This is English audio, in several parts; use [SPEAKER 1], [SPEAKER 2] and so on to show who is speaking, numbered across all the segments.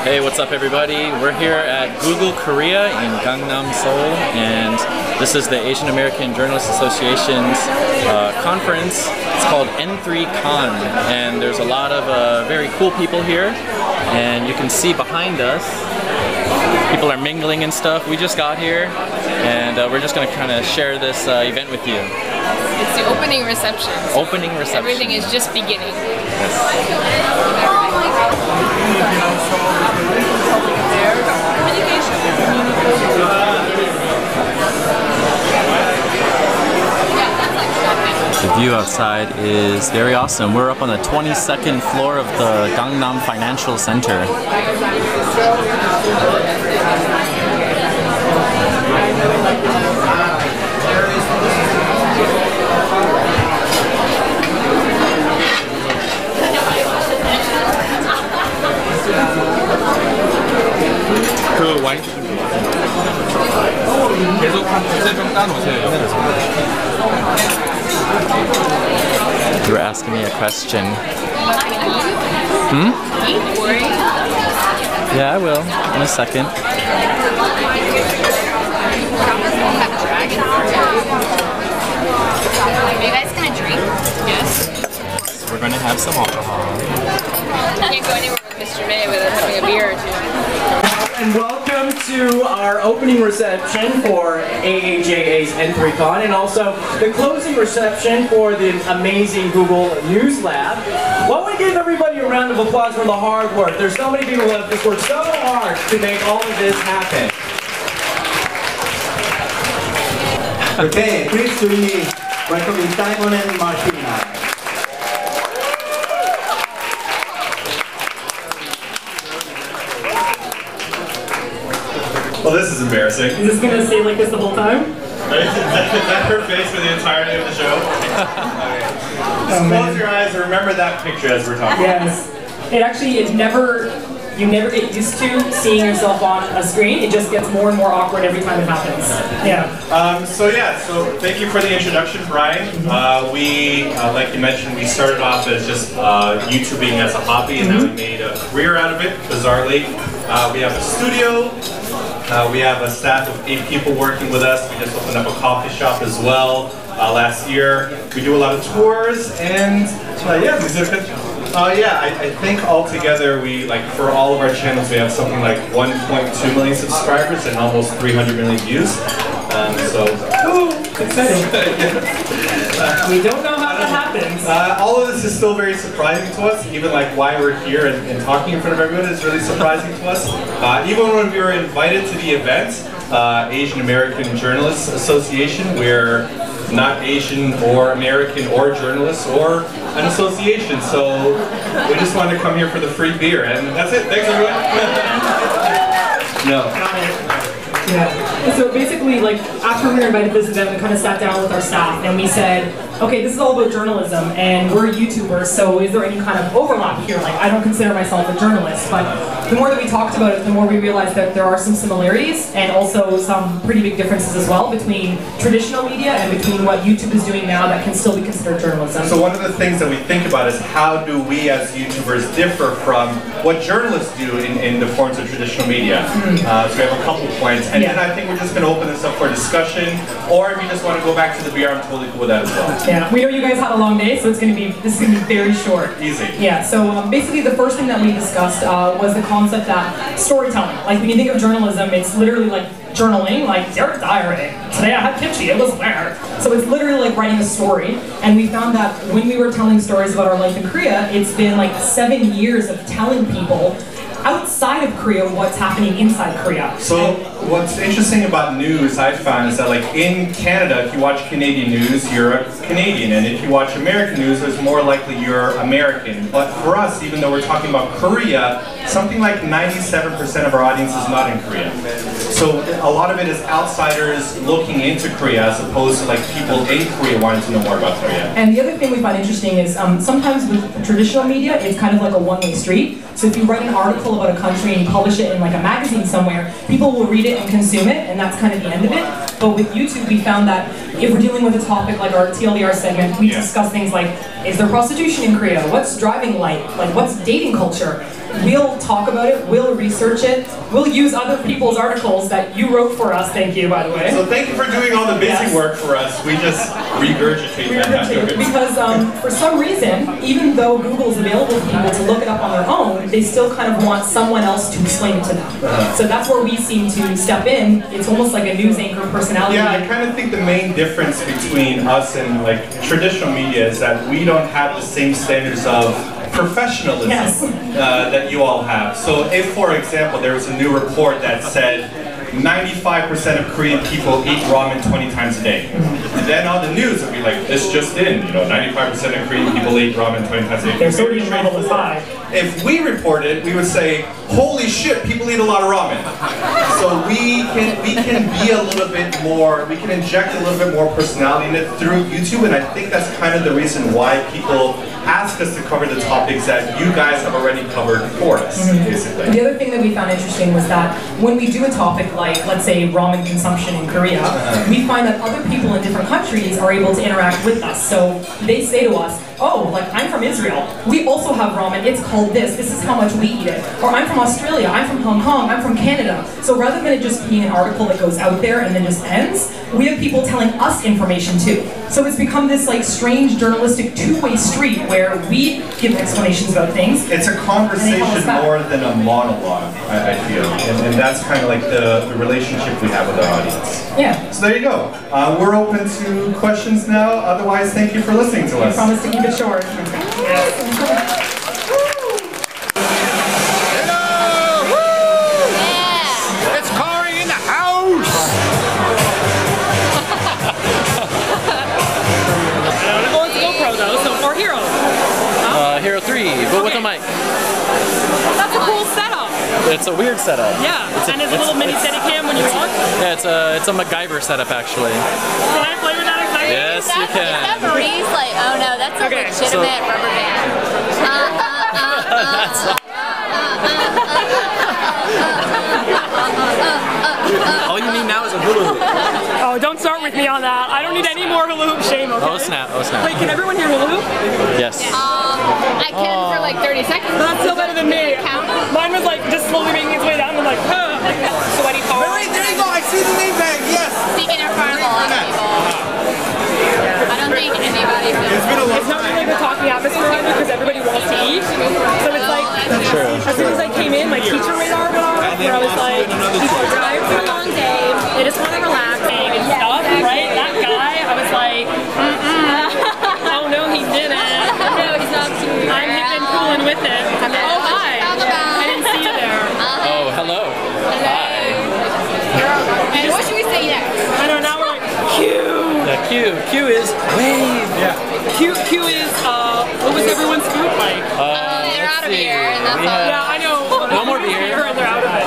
[SPEAKER 1] Hey, what's up everybody? We're here at Google Korea in Gangnam, Seoul, and this is the Asian American Journalists Association's conference. It's called N3CON, and there's a lot of very cool people here, and you can see behind us, people are mingling and stuff. We just got here, and we're just going to kind of share this event with you.
[SPEAKER 2] It's the opening reception. So
[SPEAKER 1] opening reception.
[SPEAKER 2] Everything is just beginning.
[SPEAKER 1] The view outside is very awesome. We're up on the 22nd floor of the Gangnam Financial Center.
[SPEAKER 3] 그 와인 계속 한 두세 병 따놓으세요.
[SPEAKER 1] You were asking me a question. Yeah, I will in a second.
[SPEAKER 2] Are you guys gonna drink? Yes.
[SPEAKER 1] So we're gonna have some alcohol.
[SPEAKER 2] You can't go anywhere with Mr. May without having a beer or two.
[SPEAKER 4] And welcome to our opening reception for AAJA's N3CON, and also the closing reception for the amazing Google News Lab. Why don't we give everybody a round of applause for the hard work? There's so many people who have just worked so hard to make all of this happen.
[SPEAKER 5] Okay, please join me welcoming Taiwan and Martina.
[SPEAKER 6] Well, this is embarrassing.
[SPEAKER 4] Is this going to stay like this the whole time?
[SPEAKER 6] Is that her face for the entirety of the show? Okay. Just close your eyes and remember that picture as we're talking.
[SPEAKER 7] Yes. You never get used to seeing yourself on a screen. It just gets more and more awkward every time it happens. Yeah.
[SPEAKER 6] So thank you for the introduction, Brian. We, like you mentioned, we started off as just YouTubing as a hobby, and now we made a career out of it, bizarrely. We have a studio. We have a staff of 8 people working with us. We just opened up a coffee shop as well last year. We do a lot of tours, and yeah, these are good. I think altogether we, for all of our channels, we have something like 1.2 million subscribers and almost 300 million views.
[SPEAKER 7] Exciting. We don't know how that happens.
[SPEAKER 6] All of this is still very surprising to us. Even why we're here and talking in front of everyone is really surprising to us. Even when we were invited to the event, Asian American Journalists Association, we're not Asian or American or journalists or an association, so we just wanted to come here for the free beer, and that's it. Thanks everyone. No.
[SPEAKER 7] Yeah. So basically, after we were invited to this event, we kind of sat down with our staff and we said, okay, this is all about journalism, and we're YouTubers, so is there any kind of overlap here? I don't consider myself a journalist, but the more that we talked about it, the more we realized that there are some similarities and also some pretty big differences as well between traditional media and between what YouTube is doing now that can still be considered journalism.
[SPEAKER 6] So one of the things that we think about is how do we as YouTubers differ from what journalists do in the forms of traditional media. So we have a couple points, and then I think we're just going to open this up for discussion, or if you just want to go back to the beer, I'm totally cool with that as well.
[SPEAKER 7] Yeah, we know you guys had a long day, so this is going to be very short.
[SPEAKER 6] Easy.
[SPEAKER 7] Yeah. So basically, the first thing that we discussed was the concept that storytelling. When you think of journalism, it's literally journaling, dear diary, today I had kimchi, it was where. So it's literally writing a story, and we found that when we were telling stories about our life in Korea, it's been 7 years of telling people outside of Korea what's happening inside Korea.
[SPEAKER 6] So what's interesting about news I've found is that in Canada, if you watch Canadian news, you're a Canadian, and if you watch American news, it's more likely you're American. But for us, even though we're talking about Korea, something like 97% of our audience is not in Korea. So a lot of it is outsiders looking into Korea as opposed to people in Korea wanting to know more about Korea.
[SPEAKER 7] And the other thing we find interesting is sometimes with traditional media, it's kind of like a one-way street. So if you write an article about a country and you publish it in a magazine somewhere, people will read it and consume it, and that's kind of the end of it. But with YouTube, we found that if we're dealing with a topic like our TLDR segment, we discuss things like, is there prostitution in Korea? What's driving like what's dating culture? We'll talk about it, we'll research it, we'll use other people's articles that you wrote for us, thank you, by the way.
[SPEAKER 6] So thank you for doing all the busy work for us. We just regurgitate that.
[SPEAKER 7] Because for some reason, even though Google is available for people to look it up on their own, they still kind of want someone else to explain it to them. So that's where we seem to step in. It's almost like a news anchor personality.
[SPEAKER 6] Yeah, I kind of think the main difference between us and like traditional media is that we don't have the same standards of professionalism that you all have. So if, for example, there was a new report that said 95% of Korean people eat ramen 20 times a day, then on the news it would be like, this just in, 95% of Korean people eat ramen 20 times a day.
[SPEAKER 7] Their sodium level is high.
[SPEAKER 6] If we reported, we would say, holy shit, people eat a lot of ramen. So we can be a little bit more, we can inject a little bit more personality in it through YouTube, and I think that's kind of the reason why people ask us to cover the topics that you guys have already covered for us, basically.
[SPEAKER 7] The other thing that we found interesting was that when we do a topic like, let's say, ramen consumption in Korea, we find that other people in different countries are able to interact with us. So they say to us, oh, like, I'm from Israel, we also have ramen, it's called this is how much we eat it. Or I'm from Australia, I'm from Hong Kong, I'm from Canada. So rather than it just being an article that goes out there and then just ends, we have people telling us information too. So it's become this like strange journalistic two-way street where we give explanations about things.
[SPEAKER 6] It's a conversation more than a monologue, I feel. And that's kind of like the relationship we have with our audience.
[SPEAKER 7] Yeah.
[SPEAKER 6] So there you go. We're open to questions now. Otherwise, thank you for listening to us.
[SPEAKER 7] I promise to keep it short.
[SPEAKER 1] Hero 3, but with a mic.
[SPEAKER 8] That's a cool setup.
[SPEAKER 1] It's a weird setup.
[SPEAKER 8] Yeah, and it's a little mini Steadicam when you walk.
[SPEAKER 1] Yeah, it's a MacGyver setup actually.
[SPEAKER 8] Can I play with that exactly?
[SPEAKER 1] Yes, you can.
[SPEAKER 9] Is that Marie's like, oh no, that's a legitimate rubber band.
[SPEAKER 1] All you need now is a hula hoop.
[SPEAKER 8] Oh, don't start with me on that. I don't need any more hula hoop shame, okay?
[SPEAKER 1] Oh snap, oh snap.
[SPEAKER 8] Wait, can everyone hear hula hoop?
[SPEAKER 1] Yes.
[SPEAKER 2] I can for like 30 seconds.
[SPEAKER 8] That's still better than me. Mine was like just slowly making its way down. I'm like, huh. Sweaty palms.
[SPEAKER 3] Wait, there you go. I see the name tag. Yes.
[SPEAKER 2] Speaking in front of a lot of people. I don't think anybody feels
[SPEAKER 3] It's been a long
[SPEAKER 8] It's not really the talking atmosphere either because everybody wants to eat. So it's like, as soon as I came in, my teacher radar went off where I was like, people are tired for a long day. They just want to relax and stuff, right? That guy, I was like, oh no, he didn't.
[SPEAKER 2] No, he's not too.
[SPEAKER 8] I'm hip and cool and with it. Oh, hi. I didn't see you there.
[SPEAKER 1] Oh, hello. Hi.
[SPEAKER 2] And what should we say next?
[SPEAKER 8] I don't know, we're like, Q.
[SPEAKER 1] Yeah, Q is wave. Yeah.
[SPEAKER 8] Q is, what was everyone's food like?
[SPEAKER 2] They're out of beer, and that's all.
[SPEAKER 8] Yeah, I know.
[SPEAKER 1] No more beer.
[SPEAKER 8] And they're out of it.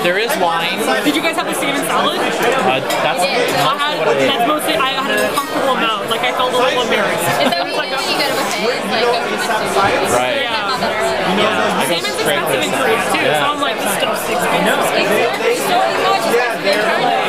[SPEAKER 1] There is wine.
[SPEAKER 8] Did you guys have the salmon salad?
[SPEAKER 1] That's mostly what I ate.
[SPEAKER 8] That's mostly, I had an uncomfortable amount. Like, I felt a little embarrassed.
[SPEAKER 2] Is that what you do when you go to buffets? Like, go to buffets?
[SPEAKER 1] Right.
[SPEAKER 8] Yeah.
[SPEAKER 1] I go
[SPEAKER 8] Salmon's
[SPEAKER 1] straight for
[SPEAKER 8] expensive
[SPEAKER 1] the
[SPEAKER 8] in Korea, too.
[SPEAKER 1] Yeah.
[SPEAKER 8] So I'm like, this stuff's expensive.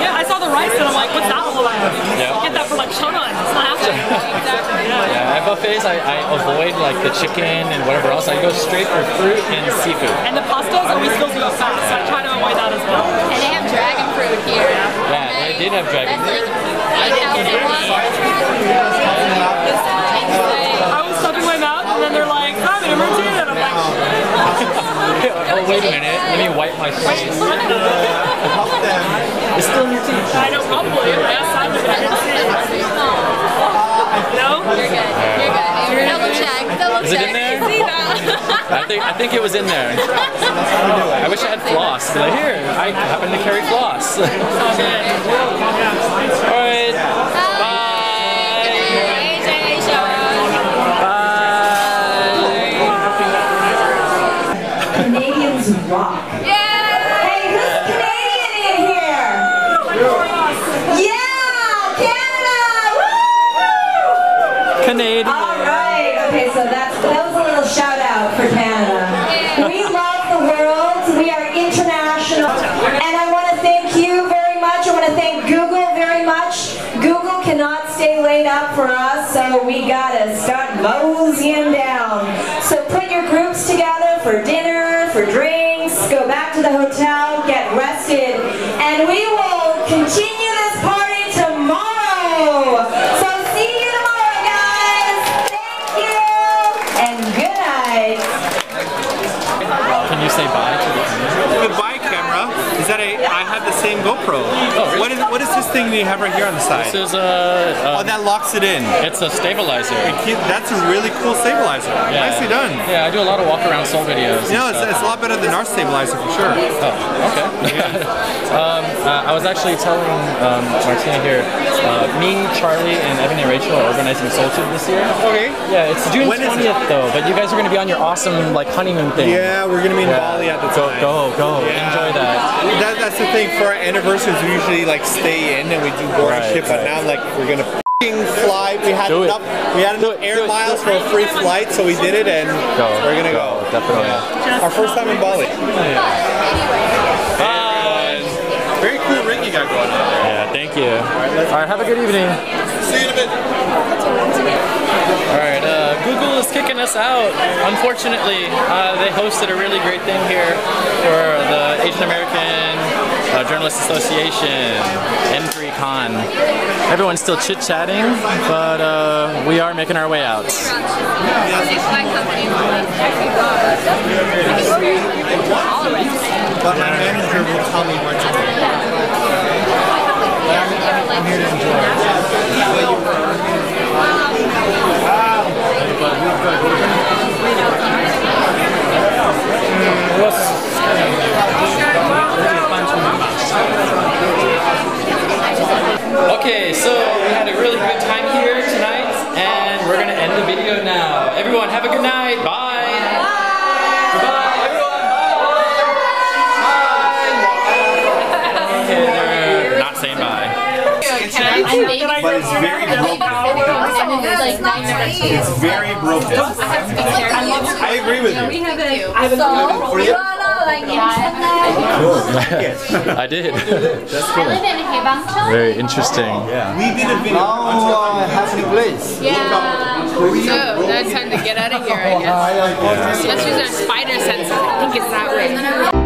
[SPEAKER 8] Yeah, I saw the rice and I'm like, what's that all about?
[SPEAKER 1] Yeah.
[SPEAKER 8] Get that for like chon. It's not happening. Exactly.
[SPEAKER 1] Yeah, at buffets I avoid like the chicken and whatever else. I go straight for fruit and seafood.
[SPEAKER 8] And the pastas always go so fast, so I try to avoid that as well.
[SPEAKER 2] And they have dragon fruit here.
[SPEAKER 1] Yeah, they did have dragon fruit.
[SPEAKER 2] I didn't get it.
[SPEAKER 8] I was stuffing my mouth and then they're like, I'm in a Martina. And I'm like,
[SPEAKER 1] Oh, wait a minute. Let me wipe my face. It's still in your teeth.
[SPEAKER 8] I know, probably. Yes, I didn't see it. No?
[SPEAKER 2] You're good. You're good. Double check. Double
[SPEAKER 1] Is it
[SPEAKER 2] check.
[SPEAKER 1] in there?
[SPEAKER 2] See that?
[SPEAKER 1] I think it was in there. I wish I had floss. Be like, here, I happen to carry floss. All right. Bye.
[SPEAKER 2] AAJA show.
[SPEAKER 10] Canadians rock. Hey, who's Canadian in here? Yeah, Canada! Woo!
[SPEAKER 1] Canadian.
[SPEAKER 10] All right. Okay, so that was a little shout out for Canada. We love the world. We are international, and I want to thank you very much. I want to thank Google very much. Google cannot moseying down. So put your groups together for dinner, for drinks, go back to the hotel, get rested, and we will continue this party tomorrow. So see you tomorrow, guys. Thank you, and good night.
[SPEAKER 1] Can you say bye to the camera?
[SPEAKER 11] Goodbye, camera. Is that I have the same GoPro.
[SPEAKER 1] Oh, really?
[SPEAKER 11] What is this thing you have right here on the side?
[SPEAKER 1] This is a...
[SPEAKER 11] oh, that locks it in.
[SPEAKER 1] It's a stabilizer.
[SPEAKER 11] That's a really cool stabilizer.
[SPEAKER 1] Yeah.
[SPEAKER 11] Nicely done.
[SPEAKER 1] Yeah, I do a lot of walk around Seoul videos.
[SPEAKER 11] You know, it's a lot better than our stabilizer for sure.
[SPEAKER 1] Oh, okay. I was actually telling Martina here, me, Charlie, and Evan and Rachel are organizing Seoul Tube this year.
[SPEAKER 11] Okay.
[SPEAKER 1] Yeah, it's June 20th though, but you guys are going to be on your awesome like honeymoon thing.
[SPEAKER 11] Yeah, we're going to be in Bali at the time.
[SPEAKER 1] Go. Yeah. Enjoy that.
[SPEAKER 11] That's the thing. For our anniversaries, we usually like stay in and we do boarding ship, but now like we're going to fly. We had enough air miles for a free flight, so we did it, and we're going to go.
[SPEAKER 1] Definitely.
[SPEAKER 11] Yeah. Our first time in Bali. Very cool rig you got going on there.
[SPEAKER 1] Yeah, thank you. Alright, have a good evening.
[SPEAKER 11] See you in a bit.
[SPEAKER 1] Alright, Google is kicking us out. Unfortunately, they hosted a really great thing here for the Asian American Journalists Association, N3CON. Everyone's still chit-chatting, but we are making our way out.
[SPEAKER 11] But my manager will tell me where to go. I'm here to enjoy
[SPEAKER 1] Okay, so we had a really good time here tonight, and we're going to end the video now. Everyone, have a good night. Bye. Goodbye, everyone. Bye. Okay, they're not saying bye.
[SPEAKER 11] But it's very broken. It's very broken. I agree with you.
[SPEAKER 1] I did.
[SPEAKER 11] That's cool.
[SPEAKER 1] Very interesting.
[SPEAKER 11] Yeah. We did a video.
[SPEAKER 5] Happy place.
[SPEAKER 2] Yeah. So now it's time to get out of here, I guess. Let's use our spider sense. I think it's that way.